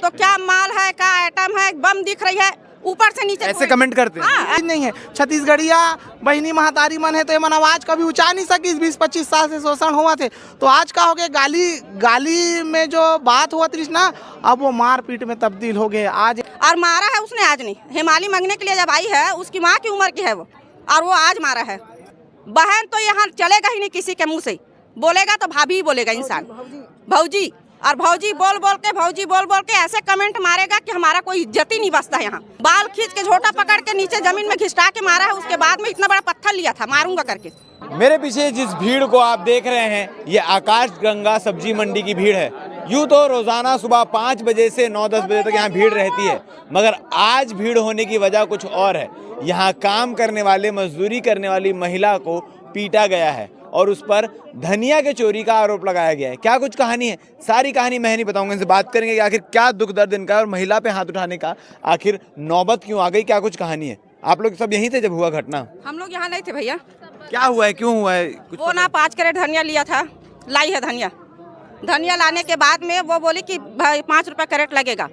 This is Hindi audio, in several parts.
तो क्या माल है, क्या आइटम है, बम दिख रही है ऊपर से नीचे। ऐसे कमेंट करते हैं। हाँ, नहीं है छत्तीसगढ़िया बहनी महतारी मन है तो ये मन आवाज कभी ऊंचा नहीं सकी। 20-25 साल से शोषण हुआ थे तो आज का हो गया गाली में जो बात हुआ थी ना, अब वो मार पीट में तब्दील हो गए आज। और मारा है उसने आज नहीं, हिमाली मांगने के लिए जब आई है उसकी माँ की उम्र की है वो, और वो आज मारा है। बहन तो यहाँ चलेगा ही नहीं, किसी के मुंह से बोलेगा तो भाभी ही बोलेगा इंसान, भौजी। और भौजी बोल बोल के ऐसे कमेंट मारेगा कि हमारा कोई इज्जत ही नहीं बचता यहाँ। बाल खींच के झोटा पकड़ के नीचे जमीन में घिसटा के मारा है, उसके बाद में इतना बड़ा पत्थर लिया था मारूंगा करके। मेरे पीछे जिस भीड़ को आप देख रहे हैं ये आकाश गंगा सब्जी मंडी की भीड़ है। यूँ तो रोजाना सुबह 5 बजे से 9-10 बजे तक यहाँ भीड़ रहती है, मगर आज भीड़ होने की वजह कुछ और है। यहाँ काम करने वाले, मजदूरी करने वाली महिला को पीटा गया है और उस पर धनिया के चोरी का आरोप लगाया गया है। क्या कुछ कहानी है, सारी कहानी मैं नहीं बताऊंगा, इनसे बात करेंगे कि आखिर क्या दुख दर्द इनका और महिला पे हाथ उठाने का आखिर नौबत क्यों आ गई, क्या कुछ कहानी है। आप लोग सब यहीं थे जब हुआ घटना? हम लोग यहाँ नहीं थे भैया। क्या हुआ है, क्यों हुआ है कुछ? वो ना 5 कैरेट धनिया लिया था, लाई है धनिया लाने के बाद में वो बोली कि भाई 5 रुपये कैरेट लगेगा,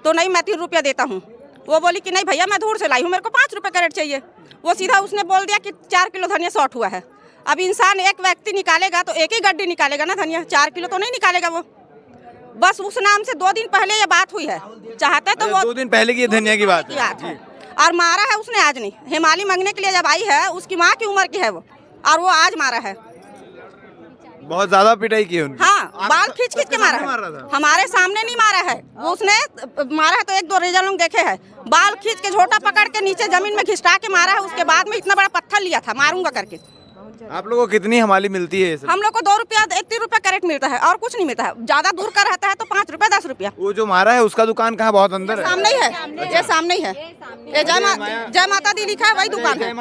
तो नहीं मैं 3 रुपया देता हूँ। वो बोली कि नहीं भैया मैं दूर से लाई हूँ, मेरे को 5 रुपये कैरेट चाहिए। वो सीधा उसने बोल दिया कि 4 किलो धनिया शॉर्ट हुआ है। अब इंसान एक व्यक्ति निकालेगा तो एक ही गड्डी निकालेगा ना धनिया, 4 किलो तो नहीं निकालेगा वो। बस उस नाम से 2 दिन पहले ये बात हुई है, चाहता तो वो 2 दिन पहले की धनिया की बात है। और मारा है उसने आज नहीं, हिमाली मांगने के लिए जब आई है उसकी माँ की उम्र की है वो, और वो आज मारा है। बहुत ज्यादा पिटाई की उनकी। हाँ, बाल खींच के मारा है, हमारे सामने नहीं मारा है। उसने मारा है तो 1-2 रिजल्ट लोग देखे हैं, बाल खींच के झोटा पकड़ के नीचे जमीन में घिसटा के मारा है, उसके बाद में इतना बड़ा पत्थर लिया था मारूंगा करके। आप लोगों को कितनी हमाली मिलती है? हम लोग को 2 रुपया 3 रुपया कैरेट मिलता है और कुछ नहीं मिलता है। ज्यादा दूर का रहता है तो 5 रुपया 10 रुपया। वो जो मारा है उसका दुकान कहाँ, बहुत अंदर है? सामने ही है, ये सामने ही है, ये जय माता दी लिखा है, वही दुकान है।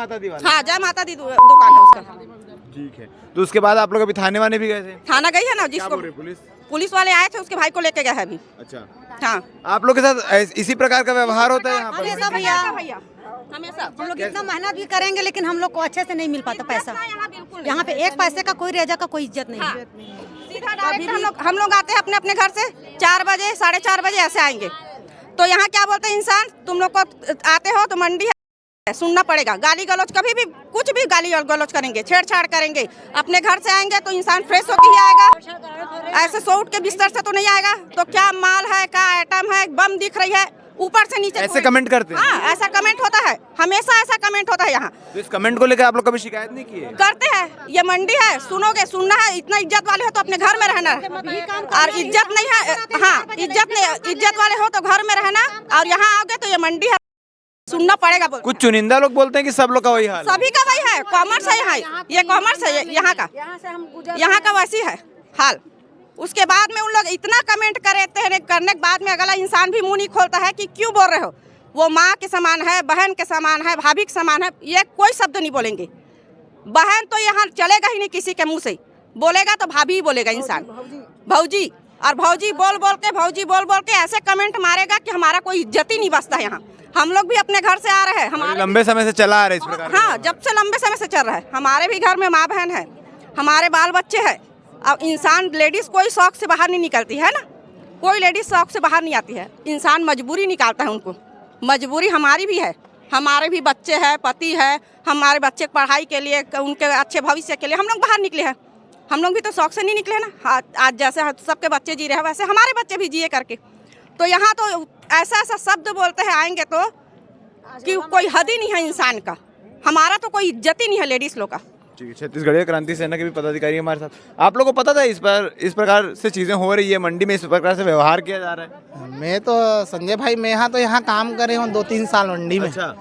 हाँ, जय माता दी दुकान है उसका। ठीक है, तो उसके बाद आप लोग अभी थाने वाने भी गए थे? थाना गई है ना, जिसको पुलिस वाले आए थे उसके भाई को लेके गए हैं अभी। अच्छा, हाँ। आप लोग के साथ इसी प्रकार का व्यवहार होता है यहाँ पर? हमेशा भैया, हमेशा हम लोग इतना मेहनत भी करेंगे लेकिन हम लोग को अच्छे से नहीं मिल पाता पैसा। यहाँ पे 1 पैसे का कोई रेजा का कोई इज्जत नहीं है। सीधा डायरेक्ट हम लोग आते हैं अपने अपने घर से 4 बजे 4:30 बजे ऐसे आएंगे, तो यहाँ क्या बोलते हैं इंसान, तुम लोग को आते हो तो मंडी है, सुनना पड़ेगा। गाली गलौज कभी भी कुछ भी गाली गलौज करेंगे, छेड़छाड़ करेंगे। अपने घर से आएंगे तो इंसान फ्रेश होकर ही आएगा, ऐसे सो उठ के बिस्तर से तो नहीं आएगा। तो क्या माल है, क्या आइटम है, बम दिख रही है ऊपर से नीचे। ऐसे कमेंट करते हैं? हाँ, ऐसा कमेंट होता है, हमेशा ऐसा कमेंट होता है यहाँ। तो इस कमेंट को लेकर आप लोग कभी शिकायत नहीं की है? करते हैं, ये मंडी है, सुनोगे, सुनना है। इतना इज्जत वाले हो तो अपने घर में रहना, और इज्जत नहीं है, हाँ इज्जत वाले हो तो घर में रहना, और यहाँ आओगे तो ये मंडी है, सुनना पड़ेगा। कुछ चुनिंदा लोग बोलते हैं कि सब लोग का वही हाल है। सभी का वही है, कॉमर्स है यहाँ, ये कॉमर्स है यहाँ का वैसी है हाल। उसके बाद में उन लोग इतना कमेंट करते हैं, करने के बाद में अगला इंसान भी मुंह नहीं खोलता है कि क्यों बोल रहे हो। वो माँ के समान है, बहन के समान है, भाभी के समान है, ये कोई शब्द नहीं बोलेंगे। बहन तो यहाँ चलेगा ही नहीं, किसी के मुंह से बोलेगा तो भाभी ही बोलेगा इंसान, भौजी। और भौजी बोल बोल के ऐसे कमेंट मारेगा कि हमारा कोई इज्जत ही नहीं बचता यहाँ। हम लोग भी अपने घर से आ रहे हैं, हमारे लंबे समय से चला आ रहा है इस प्रकार। हाँ, जब से लंबे समय से चल रहा है। हमारे भी घर में माँ बहन है, हमारे बाल बच्चे हैं। अब इंसान, लेडीज कोई शौक से बाहर नहीं निकलती है ना, कोई लेडीज शौक से बाहर नहीं आती है, इंसान मजबूरी निकालता है उनको। मजबूरी हमारी भी है, हमारे भी बच्चे हैं, पति है, हमारे बच्चे पढ़ाई के लिए, उनके अच्छे भविष्य के लिए हम लोग बाहर निकले हैं। हम लोग भी तो शौक से नहीं निकले ना। आज जैसे सबके बच्चे जी रहे हैं वैसे हमारे बच्चे भी जिए करके। तो यहाँ तो ऐसा शब्द बोलते हैं आएंगे तो कि कोई हद ही नहीं है इंसान का, हमारा तो कोई इज्जत ही नहीं है लेडीज लोग का। छत्तीसगढ़ीय क्रांति सेना के भी पदाधिकारी हमारे साथ। आप लोगों को पता था इस प्रकार से चीजें हो रही है मंडी में, इस प्रकार से व्यवहार किया जा रहा है? मैं तो संजय भाई, मैं यहाँ काम करे हूँ 2-3 साल मंडी में। अच्छा।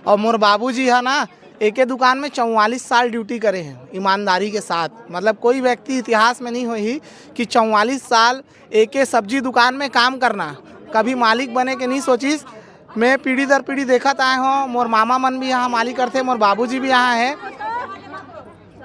और मोर बाबूजी है ना, एक ही दुकान में 44 साल ड्यूटी करे हैं ईमानदारी के साथ। मतलब कोई व्यक्ति इतिहास में नहीं हुई कि 44 साल एक ही सब्जी दुकान में काम करना, कभी मालिक बने के नहीं सोचिस। मैं पीढ़ी दर पीढ़ी देखत आए हूँ, मोर मामा मन भी यहाँ मालिक करते, मोर बाबूजी भी यहाँ है,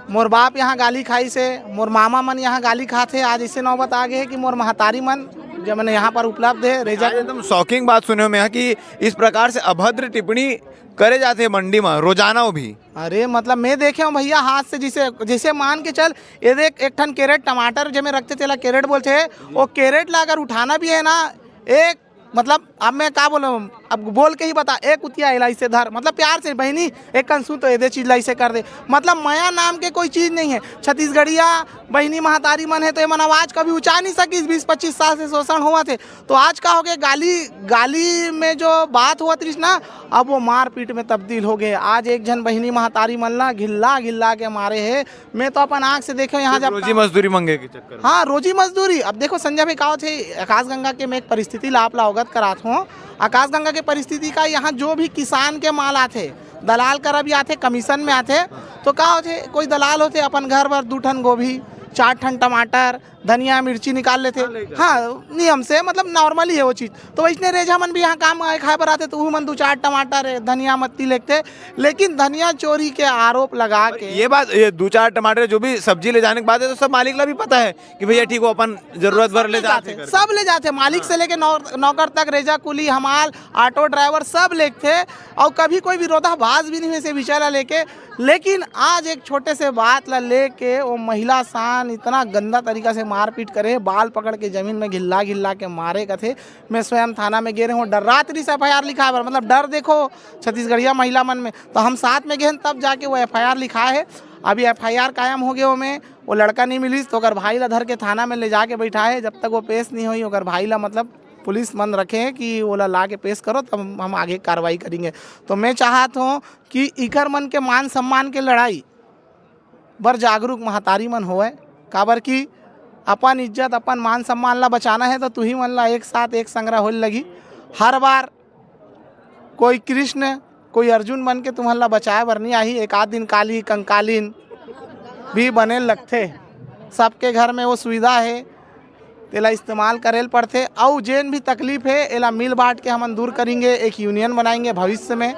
मोर बाप यहाँ गाली खाई से, मोर मामा मन यहाँ गाली खाते। आज इसे नौबत आ गए है कि मोर महतारी मन जो मैंने यहाँ पर उपलब्ध है रेजा। एकदम शॉकिंग बात सुने हो मैं यहाँ कि इस प्रकार से अभद्र टिप्पणी करे जाते हैं मंडी में रोजाना वो भी। अरे मतलब मैं देखे हूँ भैया हाथ से, जिसे मान के चल, ये देख 1 टन कैरेट टमाटर जो में रखते थे कैरेट बोलते हैं, वो कैरेट ला अगर उठाना भी है ना, 1 मतलब अब मैं क्या बोलूँ, अब बोल के ही बता, एक उतिया इलाई से धर, मतलब प्यार से बहनी एक कंसू तो ये चीज लाई से कर दे, मतलब माया नाम के कोई चीज नहीं है। छत्तीसगढ़िया बहनी महतारी मन है तो ये मन आवाज कभी ऊंचा नहीं सकी, 20-25 साल से शोषण हुआ थे। तो आज का हो गया, गाली में जो बात हुआ थी ना, अब वो मार पीट में तब्दील हो गए। आज एक जन बहनी महतारी मन ला घिल्ला के मारे है। मैं तो अपन आँख से देखो यहाँ जब रोजी मजदूरी मंगे के चक्कर में। हाँ, रोजी मजदूरी। अब देखो संजय भाई कहा थे आकाशगंगा के मैं एक परिस्थिति ला आप ला अवगत करात हूँ। आकाशगंगा के परिस्थिति का यहाँ जो भी किसान के माल आते, दलाल कर भी आते, कमीशन में आते, तो का होते, कोई दलाल होते अपन घर भर 2 ठन गोभी, 4 ठन टमाटर, धनिया मिर्ची निकाल लेते। हाँ, नियम से, मतलब नॉर्मली है वो चीज़। तो वैसने रेजा मन भी यहाँ काम खाए पर आते, तो वो मन 2-4 टमाटर धनिया मत्ती लेते। लेकिन धनिया चोरी के आरोप लगा के, ये बात, ये 2-4 टमाटर जो भी सब्जी ले जाने के बाद है, तो सब मालिक ला भी पता है कि भैया ठीक हो, अपन जरूरत भर ले जाते, सब ले जाते, मालिक से लेके नौकर तक, रेजा कुली, हमाल, ऑटो ड्राइवर सब लेते। और कभी कोई विरोधाभास भी नहीं हुए से विषय ला लेके। लेकिन आज एक छोटे से बात ला लेके वो महिला सान इतना गंदा तरीका से मारपीट करे, बाल पकड़ के जमीन में घिल्ला के मारे का थे। मैं स्वयं थाना में गए रहे हूँ, डर रात्रि से FIR लिखा है, मतलब डर देखो छत्तीसगढ़िया महिला मन में। तो हम साथ में गए तब जाके वो FIR लिखा है। अभी FIR कायम हो गया में, वो लड़का नहीं मिली तो अगर भाई ला धर के थाना में ले जाके बैठा है। जब तक वो पेश नहीं हुई, अगर भाई ला मतलब पुलिस मन रखे हैं कि वो ला के पेश करो, तब हम आगे कार्रवाई करेंगे। तो मैं चाहता हूँ कि इकर मन के मान सम्मान के लड़ाई बर जागरूक महतारी मन होए, काबर की अपन इज्जत अपन मान सम्मान ला बचाना है। तो तू ही मन ला एक साथ एक संग्रह होने लगी। हर बार कोई कृष्ण कोई अर्जुन बन के तुम्हारा ला बचाए बर नहीं आई। एक आध दिन काली कंकालीन भी बने लगते, सबके घर में वो सुविधा है, तेला इस्तेमाल करेल पड़ते। और जेन भी तकलीफ है एला मिल बांट के हम दूर करेंगे। एक यूनियन बनाएंगे भविष्य में,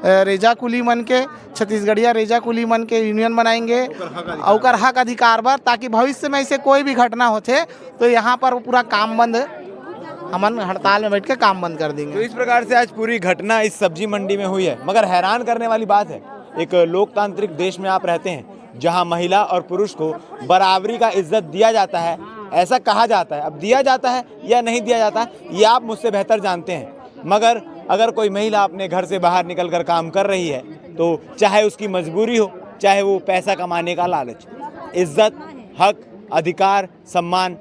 रेजा कुली मन के, छत्तीसगढ़िया रेजा कुली मन के यूनियन बनाएंगे और हक अधिकार पर, ताकि भविष्य में ऐसे कोई भी घटना होते तो यहाँ पर वो पूरा काम बंद, हम हड़ताल में बैठ के काम बंद कर देंगे। तो इस प्रकार से आज पूरी घटना इस सब्जी मंडी में हुई है। मगर हैरान करने वाली बात है, एक लोकतांत्रिक देश में आप रहते हैं जहां महिला और पुरुष को बराबरी का इज्जत दिया जाता है, ऐसा कहा जाता है। अब दिया जाता है या नहीं दिया जाता है ये आप मुझसे बेहतर जानते हैं। मगर अगर कोई महिला अपने घर से बाहर निकल कर काम कर रही है, तो चाहे उसकी मजबूरी हो, चाहे वो पैसा कमाने का लालच, इज्जत, हक, अधिकार, सम्मान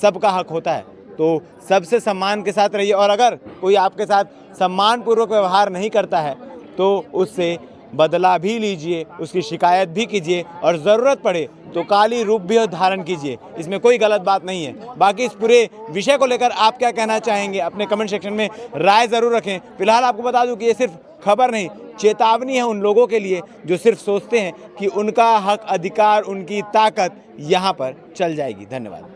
सबका हक होता है। तो सबसे सम्मान के साथ रहिए। और अगर कोई आपके साथ सम्मानपूर्वक व्यवहार नहीं करता है तो उससे बदला भी लीजिए, उसकी शिकायत भी कीजिए और ज़रूरत पड़े तो काली रूप भी धारण कीजिए। इसमें कोई गलत बात नहीं है। बाकी इस पूरे विषय को लेकर आप क्या कहना चाहेंगे, अपने कमेंट सेक्शन में राय ज़रूर रखें। फिलहाल आपको बता दूं कि ये सिर्फ खबर नहीं, चेतावनी है उन लोगों के लिए जो सिर्फ सोचते हैं कि उनका हक, अधिकार, उनकी ताकत यहाँ पर चल जाएगी। धन्यवाद।